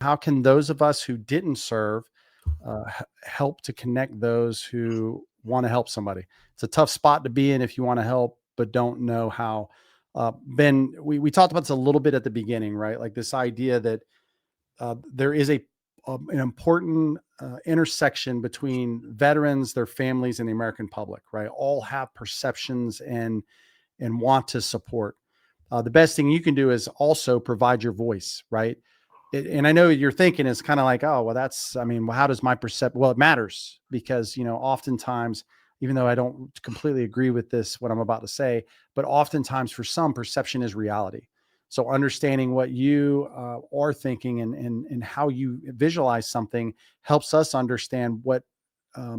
how can those of us who didn't serve help to connect those who want to help somebody? It's a tough spot to be in if you want to help, but don't know how. Ben, we talked about this a little bit at the beginning, right? Like this idea that there is an important intersection between veterans, their families, and the American public, right? All have perceptions and want to support. The best thing you can do is also provide your voice, right? And I know you're thinking is kind of like, oh, well, that's, I mean, well, how does my percep? Well, it matters because, oftentimes, even though I don't completely agree with this, what I'm about to say, but oftentimes for some, perception is reality. So understanding what you are thinking and how you visualize something helps us understand what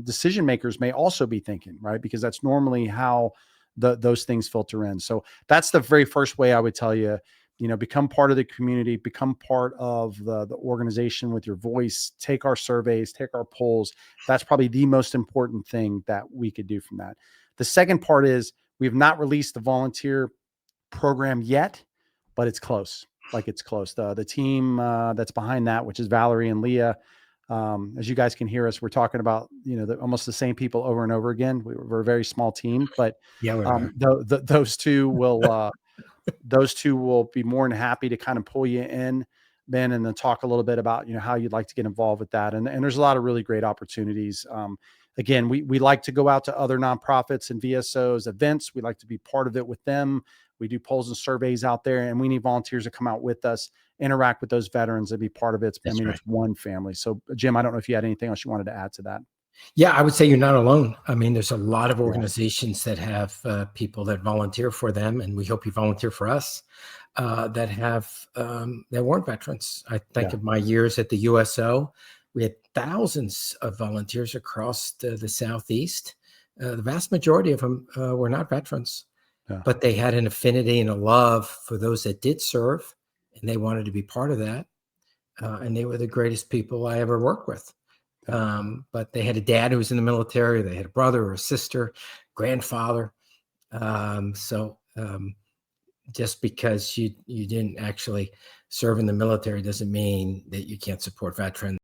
decision makers may also be thinking, right? Because that's normally how those things filter in. So that's the very first way I would tell you, become part of the community, become part of the organization with your voice, take our surveys, take our polls. That's probably the most important thing that we could do from that. The second part is we have not released the volunteer program yet, but it's close. Like it's close. The team that's behind that, which is Valerie and Leah, as you guys can hear us, we're talking about, almost the same people over and over again. We're a very small team, but Yeah, we are. those two will be more than happy to kind of pull you in, Ben, and then talk a little bit about, how you'd like to get involved with that. And there's a lot of really great opportunities. Again, we like to go out to other nonprofits and VSOs events. We like to be part of it with them. We do polls and surveys out there, and we need volunteers to come out with us, interact with those veterans and be part of it. That's right. It's one family. So Jim, I don't know if you had anything else you wanted to add to that. Yeah, I would say you're not alone. I mean, there's a lot of organizations that have people that volunteer for them, and we hope you volunteer for us, that weren't veterans. I think of my years at the USO. We had thousands of volunteers across the Southeast. The vast majority of them were not veterans, but they had an affinity and a love for those that did serve, and they wanted to be part of that. And they were the greatest people I ever worked with. But they had a dad who was in the military. They had a brother or a sister, grandfather. Just because you didn't actually serve in the military doesn't mean that you can't support veterans.